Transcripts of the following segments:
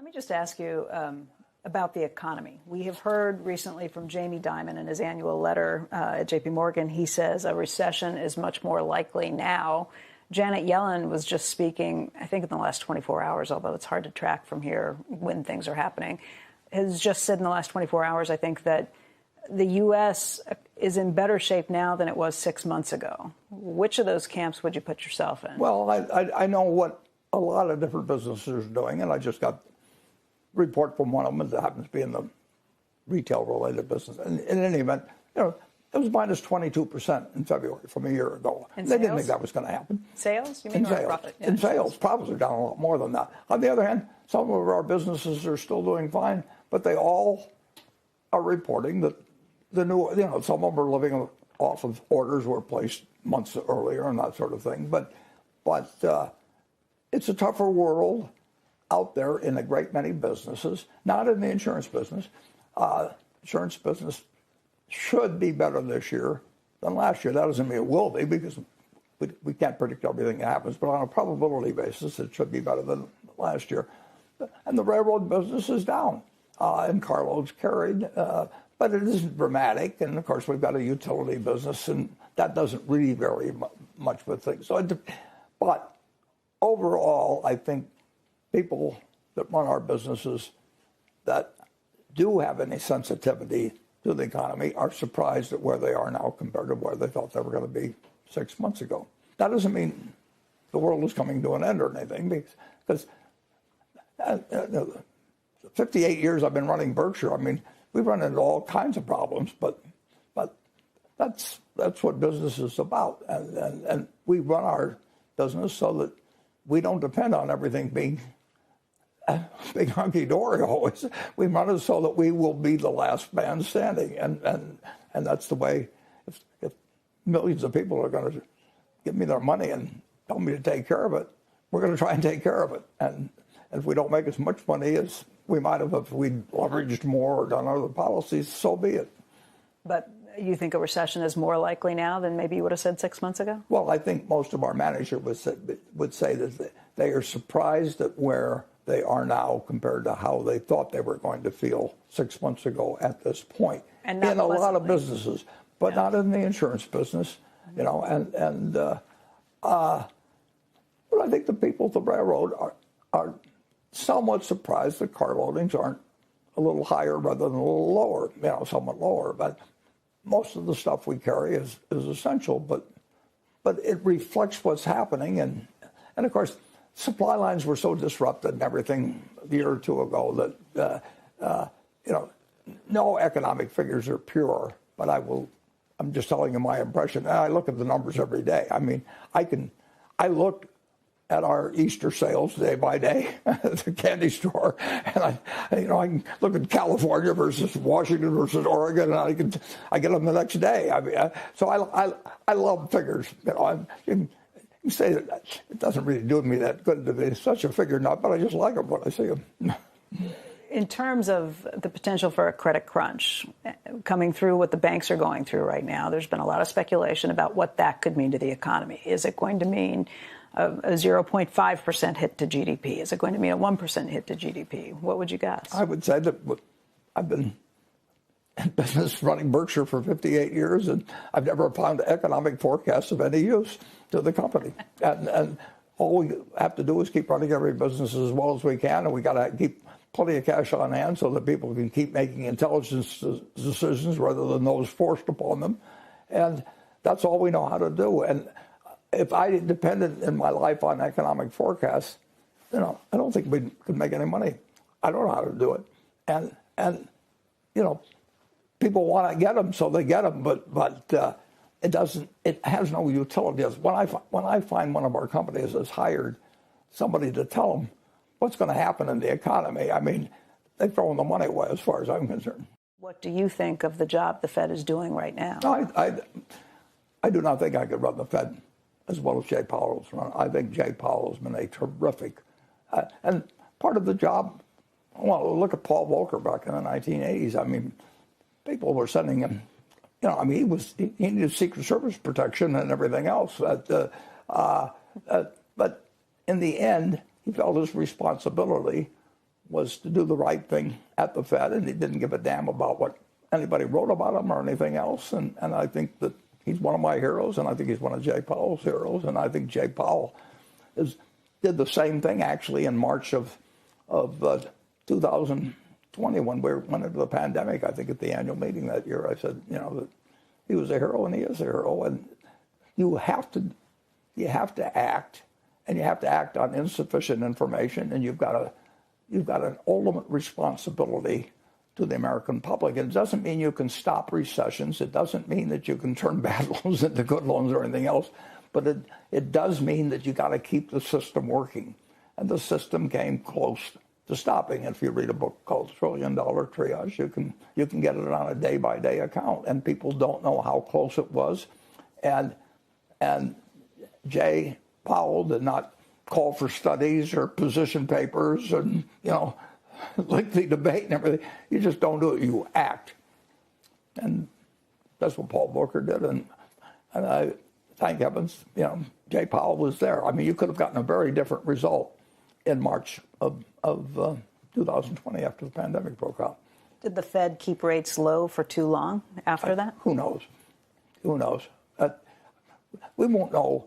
me just ask you about the economy. We have heard recently from Jamie Dimon in his annual letter at JP Morgan. He says a recession is much more likely now. Janet Yellen was just speaking, I think in the last 24 hours, although it's hard to track from here when things are happening, has just said in the last 24 hours, I think, that the U.S. is in better shape now than it was 6 months ago. Which of those camps would you put yourself in? Well, I know what a lot of different businesses are doing, and I just got a report from one of them that happens to be in the retail-related business. And in any event, it was minus 22% in February from a year ago. They didn't think that was going to happen. Sales? You mean in sales. Profit? Yeah, in sales. Profits are down a lot more than that. On the other hand, some of our businesses are still doing fine, but they all are reporting that the new, some of them are living off of orders were placed months earlier and that sort of thing. But it's a tougher world out there in a great many businesses, not in the insurance business. Insurance business should be better this year than last year. That doesn't mean it will be, because we can't predict everything that happens, but on a probability basis, it should be better than last year. And the railroad business is down in carloads carried, but it isn't dramatic. And of course, we've got a utility business, and that doesn't really vary much with things. But overall, I think people that run our businesses that do have any sensitivity to the economy are surprised at where they are now compared to where they thought they were going to be 6 months ago. That doesn't mean the world is coming to an end or anything, because 58 years I've been running Berkshire. I mean, we've run into all kinds of problems, but that's what business is about. And we run our business so that we don't depend on everything being big hunky-dory always. We run it so that we will be the last man standing. And that's the way, if millions of people are going to give me their money and tell me to take care of it, we're going to try and take care of it. And if we don't make as much money as we might have if we'd leveraged more or done other policies, so be it. But you think a recession is more likely now than maybe you would have said 6 months ago? Well, I think most of our managers would say that they are surprised at where they are now compared to how they thought they were going to feel 6 months ago at this point. And in a lot of businesses, but not in the insurance business, but I think the people at the railroad are somewhat surprised that car loadings aren't a little higher rather than a little lower, somewhat lower. But most of the stuff we carry is essential, but it reflects what's happening. And of course, supply lines were so disrupted and everything a year or two ago that, no economic figures are pure, but I'm just telling you my impression. And I look at the numbers every day. I mean, I look at our Easter sales day by day at the candy store, and I can look at California versus Washington versus Oregon, and I get them the next day. I mean, so I love figures. You say that it doesn't really do me that good to be such a figure nut, but I just like them when I see them. In terms of the potential for a credit crunch coming through what the banks are going through right now, there's been a lot of speculation about what that could mean to the economy. Is it going to mean a 0.5% hit to GDP? Is it going to mean a 1% hit to GDP? What would you guess? I would say that I've been in business running Berkshire for 58 years, and I've never found economic forecasts of any use to the company. And all we have to do is keep running every business as well as we can, and we got to keep plenty of cash on hand so that people can keep making intelligent decisions rather than those forced upon them. And that's all we know how to do. And if I depended in my life on economic forecasts, I don't think we could make any money. I don't know how to do it. And people want to get them, so they get them, but it doesn't. It has no utility. When I find one of our companies has hired somebody to tell them what's going to happen in the economy, I mean, they've thrown the money away as far as I'm concerned. What do you think of the job the Fed is doing right now? I do not think I could run the Fed as well as Jay Powell's run. I think Jay Powell has been a terrific, and part of the job. Well, look at Paul Volcker back in the 1980s. I mean, people were sending him. He needed Secret Service protection and everything else. But in the end, he felt his responsibility was to do the right thing at the Fed, and he didn't give a damn about what anybody wrote about him or anything else. And I think that he's one of my heroes, and I think he's one of Jay Powell's heroes. And I think Jay Powell did the same thing actually in March of 2020 when we went into the pandemic. I think at the annual meeting that year, I said, that he was a hero and he is a hero. And you have to act, and you have to act on insufficient information, and you've got an ultimate responsibility to the American public. It doesn't mean you can stop recessions. It doesn't mean that you can turn bad loans into good loans or anything else. But it does mean that you got to keep the system working. And the system came close to stopping. If you read a book called $1 Trillion Triage, you can get it on a day-by-day account. And people don't know how close it was. And Jay Powell did not call for studies or position papers and, lengthy debate and everything. You just don't do it. You act. And that's what Paul Volcker did. And I thank heavens, Jay Powell was there. I mean, you could have gotten a very different result in March of 2020 after the pandemic broke out. Did the Fed keep rates low for too long after that? Who knows? We won't know.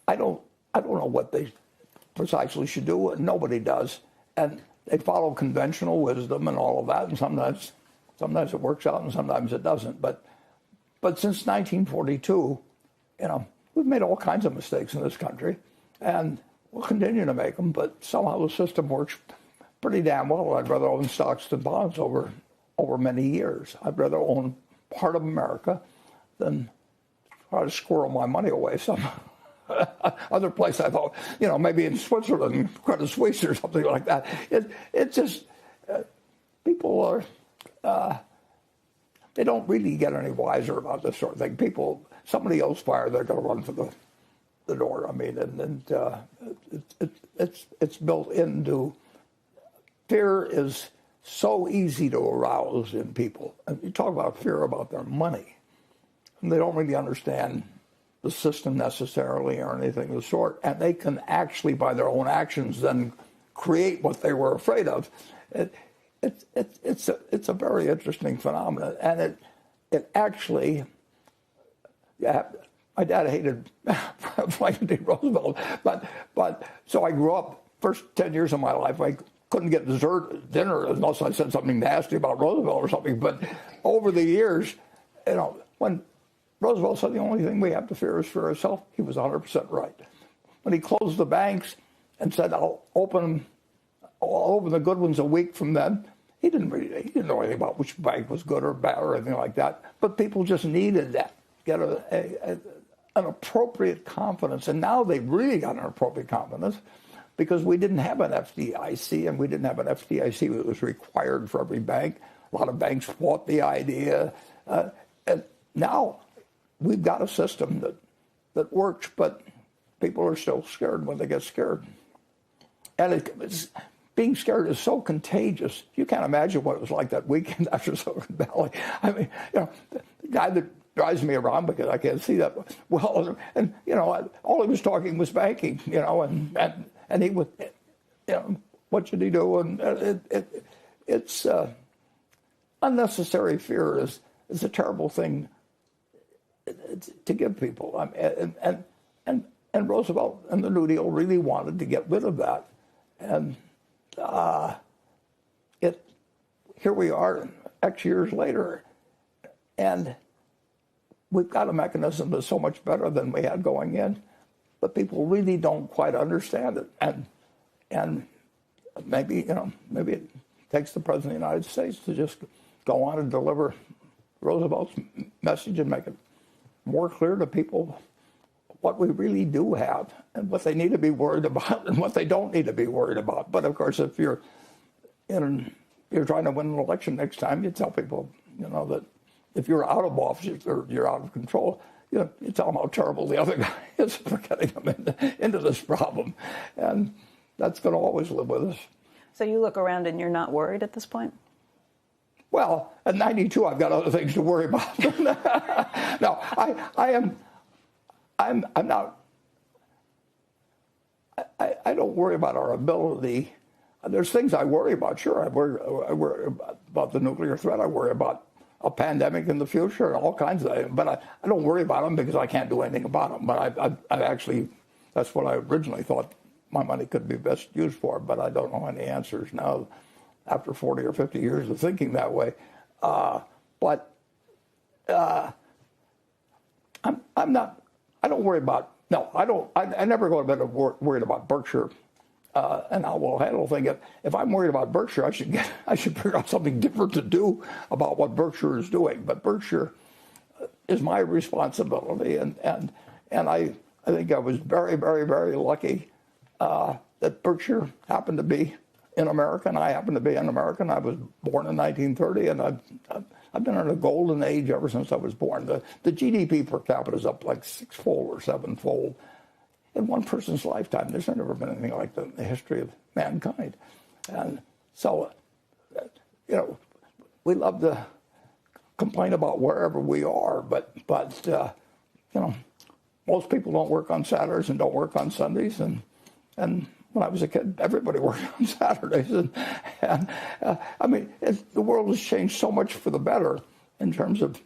I don't know what they precisely should do. Nobody does. And they follow conventional wisdom and all of that, and sometimes it works out and sometimes it doesn't. But since 1942, we've made all kinds of mistakes in this country, and we'll continue to make them, but somehow the system works pretty damn well. I'd rather own stocks than bonds over many years. I'd rather own part of America than try to squirrel my money away some other place. I thought, maybe in Switzerland, Credit Suisse or something like that. It's just, people are, they don't really get any wiser about this sort of thing. Somebody else fire, they're going to run for the door. I mean, it's built into, fear is so easy to arouse in people. And you talk about fear about their money, and they don't really understand the system necessarily or anything of the sort, and they can actually, by their own actions, then create what they were afraid of. It's a very interesting phenomenon, and it actually. Yeah, my dad hated Franklin D. Roosevelt, but so I grew up. First 10 years of my life, I couldn't get dinner unless I said something nasty about Roosevelt or something. But over the years, when Roosevelt said the only thing we have to fear is fear itself, he was 100% right. When he closed the banks and said, I'll open the good ones a week from then, he didn't know anything about which bank was good or bad or anything like that. But people just needed that, get an appropriate confidence. And now they've really got an appropriate confidence because we didn't have an FDIC, and we didn't have an FDIC that was required for every bank. A lot of banks fought the idea. And now we've got a system that works, but people are still scared when they get scared. And being scared is so contagious. You can't imagine what it was like that weekend after Silicon Valley. I mean, the guy that drives me around because I can't see that well, and all he was talking was banking, and he would, what should he do? And it's unnecessary fear is a terrible thing to give people. And Roosevelt and the New Deal really wanted to get rid of that. And here we are X years later, and we've got a mechanism that's so much better than we had going in, but people really don't quite understand it. And maybe it takes the President of the United States to just go on and deliver Roosevelt's message and make it more clear to people what we really do have and what they need to be worried about and what they don't need to be worried about. But of course, if you're trying to win an election next time, you tell people, that if you're out of office or you're out of control, you tell them how terrible the other guy is for getting them into this problem. And that's going to always live with us. So you look around and you're not worried at this point? Well, at 92, I've got other things to worry about. No, I'm not. I don't worry about our ability. there's things I worry about. Sure, I worry about the nuclear threat. I worry about a pandemic in the future and all kinds of things. But I don't worry about them because I can't do anything about them. But I actually, that's what I originally thought my money could be best used for. But I don't know any answers now after 40 or 50 years of thinking that way. But I'm not, I don't worry about, no, I never go to bed worried about Berkshire. And I will handle thing. If I'm worried about Berkshire, I should figure out something different to do about what Berkshire is doing. But Berkshire is my responsibility, and I think I was very, very, very lucky that Berkshire happened to be in America, and I happened to be an American. I was born in 1930, and I've been in a golden age ever since I was born. The GDP per capita is up like sixfold or sevenfold in one person's lifetime. There's never been anything like that in the history of mankind. And so, we love to complain about wherever we are, but most people don't work on Saturdays and don't work on Sundays. And when I was a kid, everybody worked on Saturdays. And I mean, the world has changed so much for the better in terms of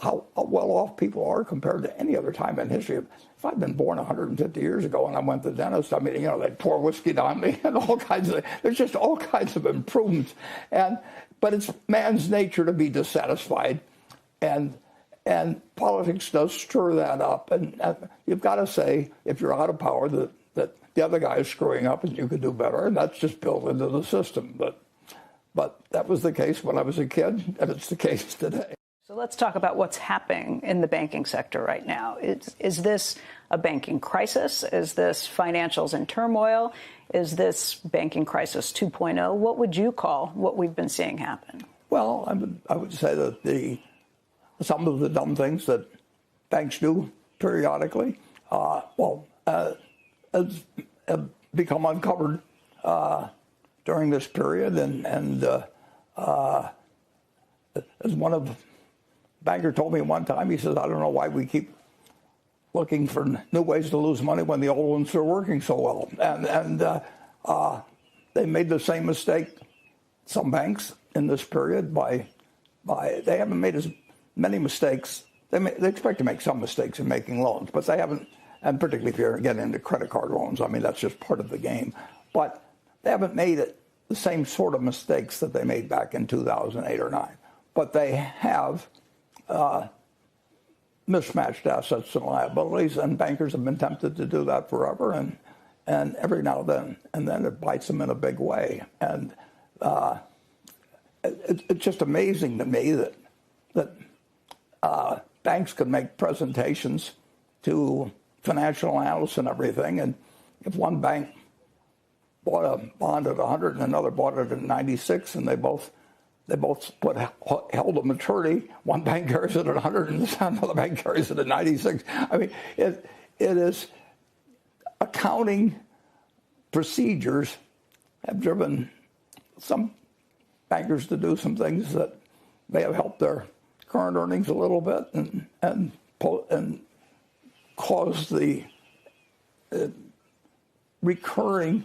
how well off people are compared to any other time in history. If I'd been born 150 years ago and I went to the dentist, I mean, they'd pour whiskey down me and all kinds of, there's just all kinds of improvements. But it's man's nature to be dissatisfied. And politics does stir that up. And you've got to say, if you're out of power, that the other guy is screwing up and you could do better. And that's just built into the system. But that was the case when I was a kid, and it's the case today. So let's talk about what's happening in the banking sector right now. Is this a banking crisis? Is this financials in turmoil? Is this banking crisis 2.0? What would you call what we've been seeing happen? Well, I would say that some of the dumb things that banks do periodically, have become uncovered during this period, and as one of banker told me one time, he says, I don't know why we keep looking for new ways to lose money when the old ones are working so well. And they made the same mistake, some banks, in this period by they haven't made as many mistakes. They expect to make some mistakes in making loans, but they haven't, and particularly if you're getting into credit card loans, I mean, that's just part of the game. But they haven't made the same sort of mistakes that they made back in 2008 or 9. But they have mismatched assets and liabilities, and bankers have been tempted to do that forever, and every now and then it bites them in a big way. And it's just amazing to me that banks could make presentations to financial analysts and everything, and if one bank bought a bond at 100 and another bought it at 96, and they both held a maturity. One bank carries it at 100 and another bank carries it at 96. I mean, it is accounting procedures have driven some bankers to do some things that may have helped their current earnings a little bit and caused the recurring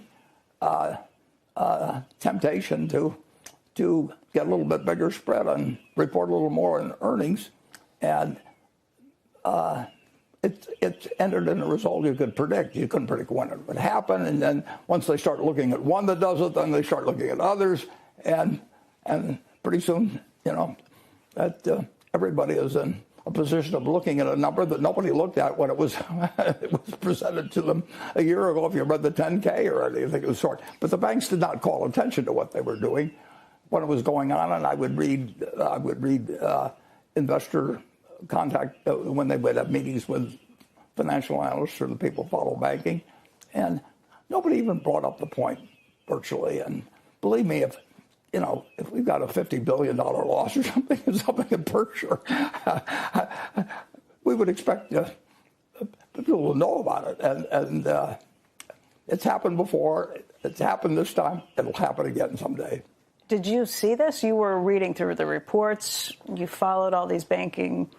temptation to get a little bit bigger spread and report a little more in earnings, and it ended in a result you could predict. You couldn't predict when it would happen, and then once they start looking at one that does it, then they start looking at others, and pretty soon, that everybody is in a position of looking at a number that nobody looked at when it was presented to them a year ago, if you read the 10K or anything of the sort. But the banks did not call attention to what they were doing when it was going on, and I would read investor contact when they would have meetings with financial analysts or the people who follow banking, and nobody even brought up the point virtually. And believe me, if we've got a $50 billion loss or something in Berkshire, we would expect people to know about it. And it's happened before. It's happened this time. It'll happen again someday. Did you see this? You were reading through the reports. You followed all these banking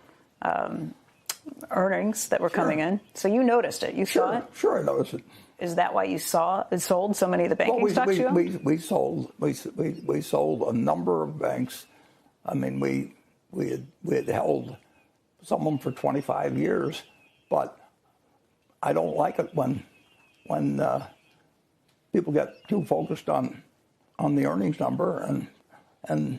earnings that were coming in. So you noticed it. You saw it? Sure, I noticed it. Is that why you sold so many of the banking stocks you owned? We sold a number of banks. I mean, we had held some of them for 25 years, but I don't like it when people get too focused on the earnings number and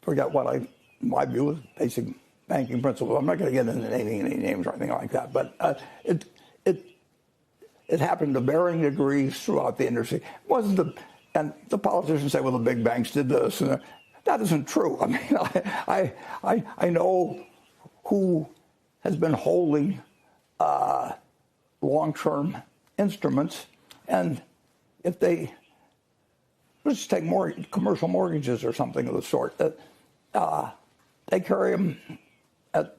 forget what my view is basic banking principles. I'm not going to get into naming any names or anything like that, but it happened to varying degrees throughout the industry. And the politicians say, well, the big banks did this, and that isn't true. I mean, I know who has been holding long-term instruments, and if let's take commercial mortgages or something of the sort, they carry them at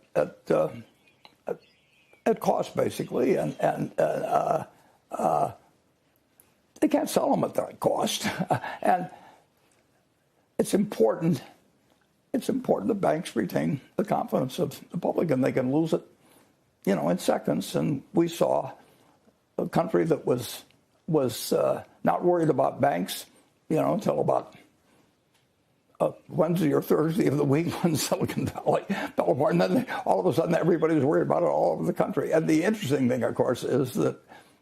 cost basically, and they can't sell them at that cost. And it's important that banks retain the confidence of the public, and they can lose it, in seconds. And we saw a country that was not worried about banks, until about Wednesday or Thursday of the week when Silicon Valley fell apart. And then all of a sudden everybody was worried about it all over the country. And the interesting thing, of course, is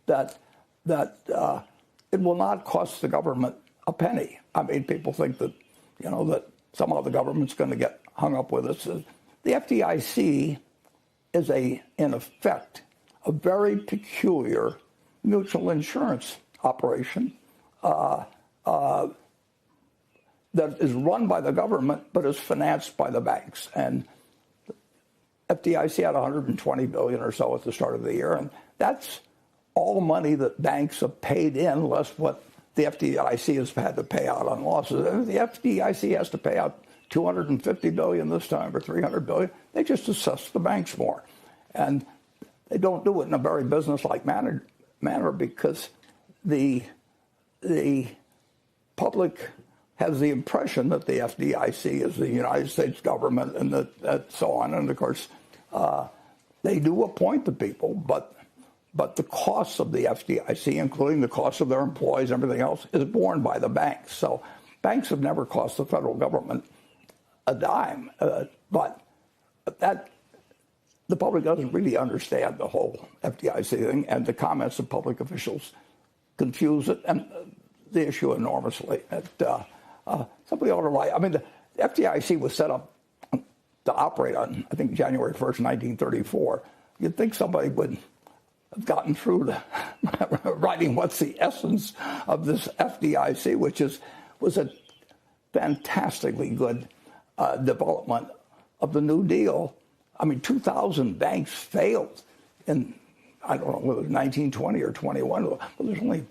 that it will not cost the government a penny. I mean, people think that, that somehow the government's going to get hung up with us. The FDIC is in effect, a very peculiar mutual insurance operation that is run by the government but is financed by the banks. And FDIC had $120 billion or so at the start of the year, and that's all the money that banks have paid in, less what the FDIC has had to pay out on losses. The FDIC has to pay out $250 billion this time or $300 billion. They just assess the banks more, and they don't do it in a very business-like manner because the public has the impression that the FDIC is the United States government and that so on. And of course, they do appoint the people, but the costs of the FDIC, including the cost of their employees and everything else, is borne by the banks. So banks have never cost the federal government a dime. But that the public doesn't really understand the whole FDIC thing, and the comments of public officials confuse it and the issue enormously. Somebody ought to write. I mean, the FDIC was set up to operate on, I think, January 1st, 1934. You'd think somebody would have gotten through to writing what's the essence of this FDIC, which was a fantastically good development of the New Deal. I mean, 2,000 banks failed in, I don't know whether it was 1920 or 21. Well, there's only,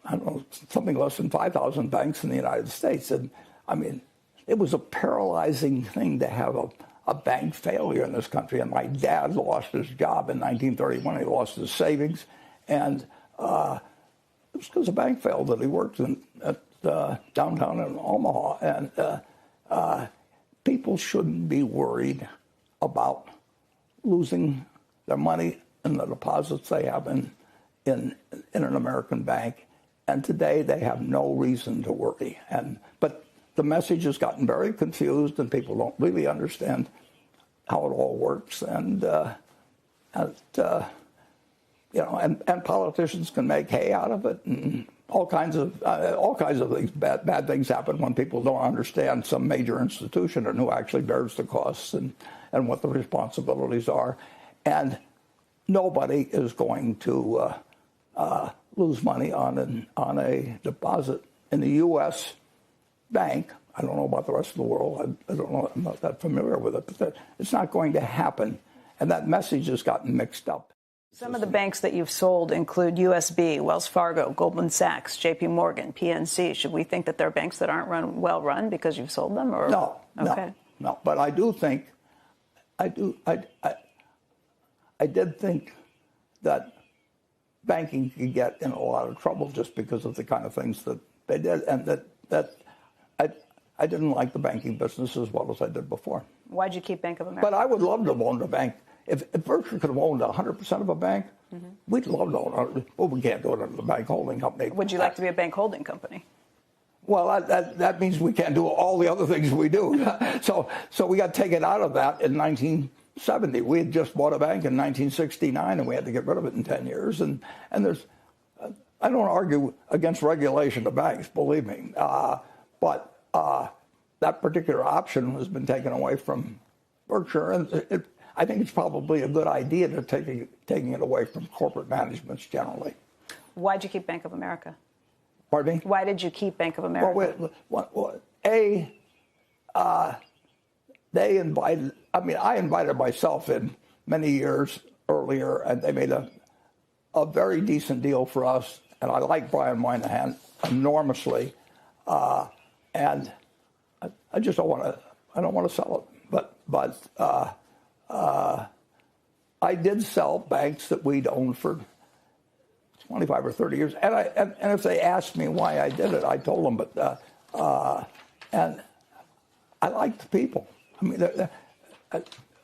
I don't know, something less than 5,000 banks in the United States. And I mean, it was a paralyzing thing to have a bank failure in this country. And my dad lost his job in 1931. He lost his savings. And it was because a bank failed that he worked at downtown in Omaha. And people shouldn't be worried about losing their money and the deposits they have in an American bank. And today they have no reason to worry. But the message has gotten very confused, and people don't really understand how it all works. And politicians can make hay out of it, and all kinds of things. Bad things happen when people don't understand some major institution and who actually bears the costs and what the responsibilities are. And nobody is going to lose money on a deposit in the U.S. bank. I don't know about the rest of the world. I don't know. I'm not that familiar with it, but it's not going to happen. And that message has gotten mixed up. Some of the banks that you've sold include USB, Wells Fargo, Goldman Sachs, JP Morgan, PNC. Should we think that they're banks that aren't well run because you've sold them? Or? No. But I do think, I did think that banking could get in a lot of trouble just because of the kind of things that they did, and that I didn't like the banking business as well as I did before. Why'd you keep Bank of America? But I would love to have owned a bank if Berkshire could have owned 100% of a bank, we'd love to own it. Well, we can't do it under the bank holding company. Would you like to be a bank holding company? Well, that means we can't do all the other things we do. So we got taken out of that in 1970. We had just bought a bank in 1969, and we had to get rid of it in 10 years. And there's, I don't argue against regulation of banks, believe me. But that particular option has been taken away from Berkshire, and I think it's probably a good idea to taking it away from corporate managements generally. Why'd you keep Bank of America? Pardon me? Why did you keep Bank of America? They invited, I invited myself in many years earlier, and they made a very decent deal for us, and I like Brian Moynihan enormously, and I just don't want to sell it. But I did sell banks that we'd owned for 25 or 30 years. And if they asked me why I did it, I told them. But and I like the people.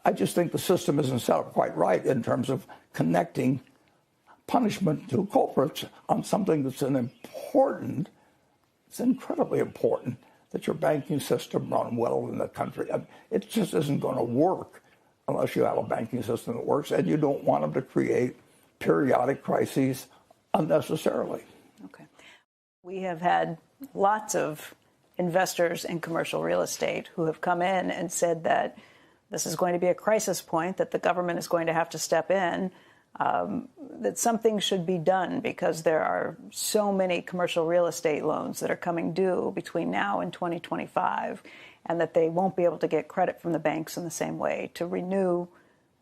I just think the system isn't set up quite right in terms of connecting punishment to culprits on something that's it's incredibly important that your banking system run well in the country. It just isn't going to work unless you have a banking system that works, and you don't want them to create periodic crises unnecessarily. Okay. We have had lots of investors in commercial real estate who have come in and said that this is going to be a crisis point, that the government is going to have to step in, that something should be done because there are so many commercial real estate loans that are coming due between now and 2025, and that they won't be able to get credit from the banks in the same way to renew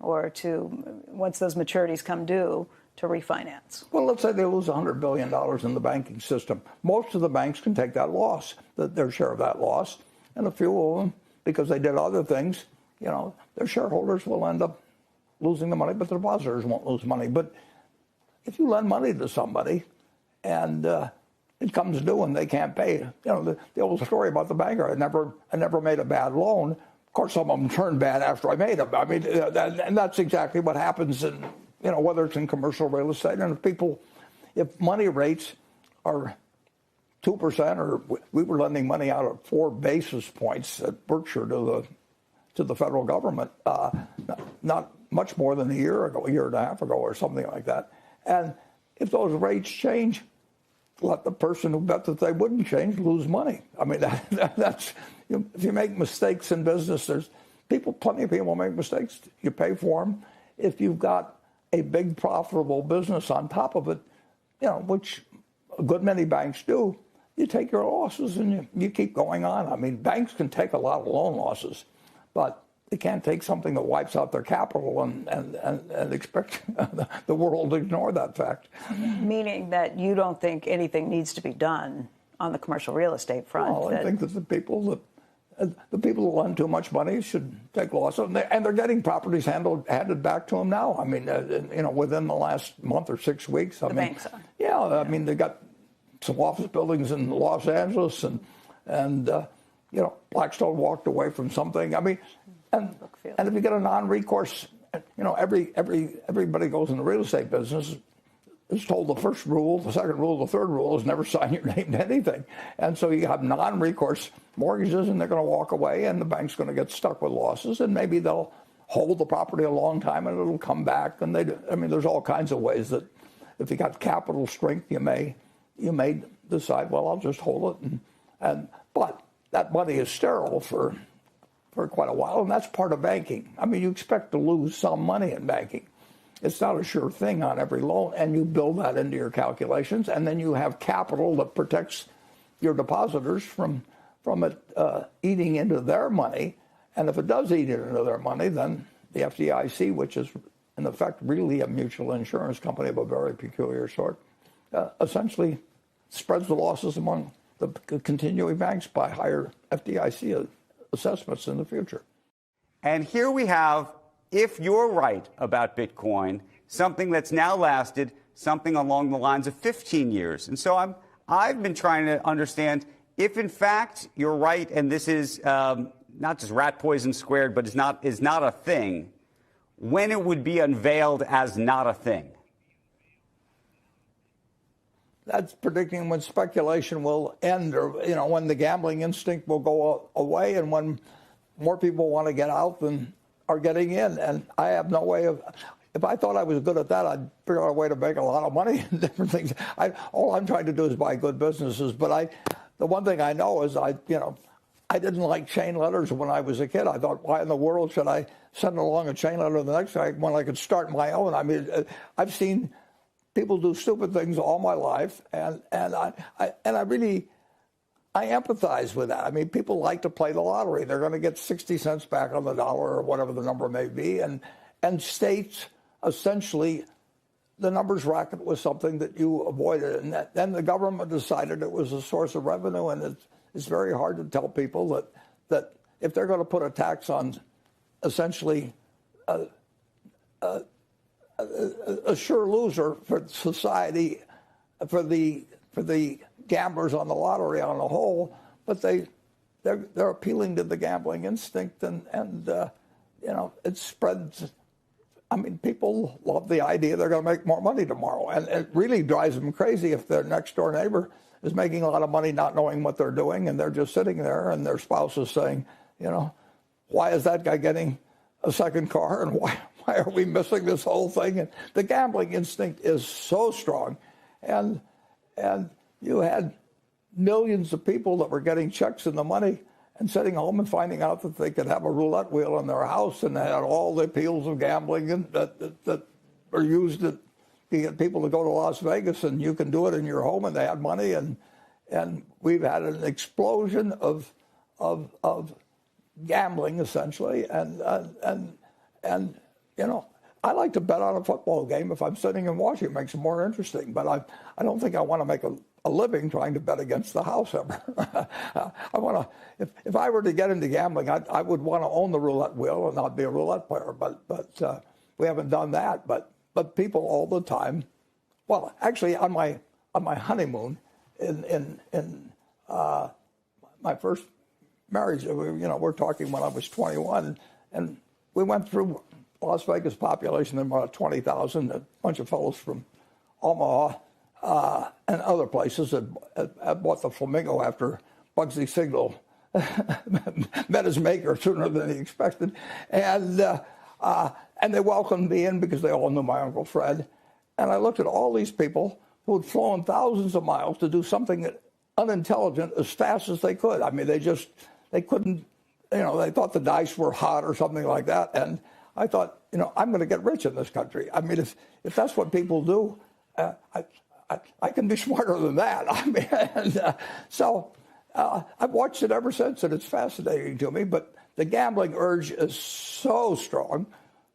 or to, once those maturities come due, to refinance. Well, let's say they lose $100 billion in the banking system. Most of the banks can take that loss, their share of that loss, and a few of them, because they did other things, their shareholders will end up losing the money, but the depositors won't lose money. But if you lend money to somebody and it comes due and they can't pay, the old story about the banker, I never made a bad loan. Of course, some of them turned bad after I made them. And that's exactly what happens in, whether it's in commercial real estate. And if money rates are 2%, or we were lending money out at 4 basis points at Berkshire to the federal government, not much more than a year and a half ago, or something like that. And if those rates change, let the person who bet that they wouldn't change lose money. That's if you make mistakes in business, plenty of people make mistakes. You pay for them. If you've got a big profitable business on top of it, which a good many banks do, you take your losses and you keep going on. Banks can take a lot of loan losses, but they can't take something that wipes out their capital and expect the world to ignore that fact. Meaning that you don't think anything needs to be done on the commercial real estate front? Well, I think that the people that lend too much money should take losses, and they're getting properties handed back to them now. Within the last month or 6 weeks. Banks are. Yeah, they got some office buildings in Los Angeles, and Blackstone walked away from something. And if you get a non-recourse, everybody goes in the real estate business is told the first rule, the second rule, the third rule is never sign your name to anything. And so you have non-recourse mortgages, and they're going to walk away, and the bank's going to get stuck with losses, and maybe they'll hold the property a long time, and it'll come back. And there's all kinds of ways that if you got capital strength, you may decide, well, I'll just hold it, but that money is sterile for quite a while, and that's part of banking. You expect to lose some money in banking. It's not a sure thing on every loan, and you build that into your calculations, and then you have capital that protects your depositors from it eating into their money. And if it does eat into their money, then the FDIC, which is in effect really a mutual insurance company of a very peculiar sort, essentially spreads the losses among the continuing banks by higher FDIC assessments in the future. And here we have, if you're right about Bitcoin, something that's now lasted something along the lines of 15 years. And so I've been trying to understand if, in fact, you're right, and this is not just rat poison squared, but is not a thing. when it would be unveiled as not a thing? That's predicting when speculation will end, or when the gambling instinct will go away, and when more people want to get out than are getting in. And I have no way of. If I thought I was good at that, I'd figure out a way to make a lot of money and different things. All I'm trying to do is buy good businesses. But the one thing I know is I didn't like chain letters when I was a kid. I thought, why in the world should I send along a chain letter to the next guy when I could start my own? I mean, I've seen people do stupid things all my life, and I empathize with that. I mean, people like to play the lottery. They're going to get 60 cents back on the dollar or whatever the number may be, and states essentially the numbers racket was something that you avoided, and then the government decided it was a source of revenue, and it's very hard to tell people that if they're going to put a tax on essentially a sure loser for society, for the gamblers on the lottery on the whole, but they're appealing to the gambling instinct, and it spreads. I mean, people love the idea they're going to make more money tomorrow, and it really drives them crazy if their next door neighbor is making a lot of money not knowing what they're doing, and they're just sitting there, and their spouse is saying, why is that guy getting a second car, and why are we missing this whole thing? And the gambling instinct is so strong, and you had millions of people that were getting checks in the money and sitting home and finding out that they could have a roulette wheel in their house, and they had all the appeals of gambling and that are used to get people to go to Las Vegas, and you can do it in your home, and they had money, and we've had an explosion of gambling essentially, and I like to bet on a football game if I'm sitting and watching. It makes it more interesting, but I don't think I want to make a living trying to bet against the house ever. I want to. If I were to get into gambling, I would want to own the roulette wheel and not be a roulette player. But we haven't done that. But people all the time. Well, actually, on my honeymoon, in my first marriage, we're talking when I was 21, and we went through Las Vegas population of about 20,000, a bunch of fellows from Omaha and other places had bought the Flamingo after Bugsy Signal met his maker sooner than he expected. And they welcomed me in because they all knew my Uncle Fred. And I looked at all these people who had flown thousands of miles to do something unintelligent as fast as they could. I mean, they couldn't, they thought the dice were hot or something like that. And I thought, I'm going to get rich in this country. I mean, if that's what people do, I can be smarter than that. I mean, so I've watched it ever since, and it's fascinating to me. But the gambling urge is so strong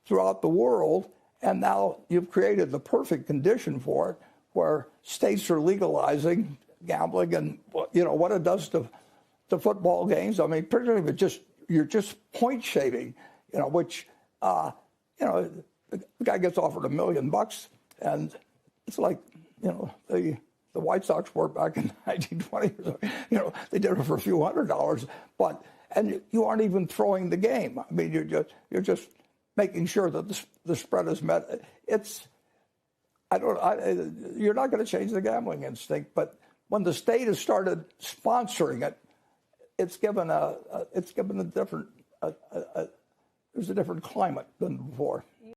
throughout the world, and now you've created the perfect condition for it, where states are legalizing gambling, and what it does to football games. I mean, particularly you're just point shaving, which the guy gets offered $1 million, and it's like the White Sox were back in 1920. They did it for a few $100s, and you aren't even throwing the game. I mean, you're just making sure that the spread is met. You're not going to change the gambling instinct, but when the state has started sponsoring it, it's given a different there's a different climate than before.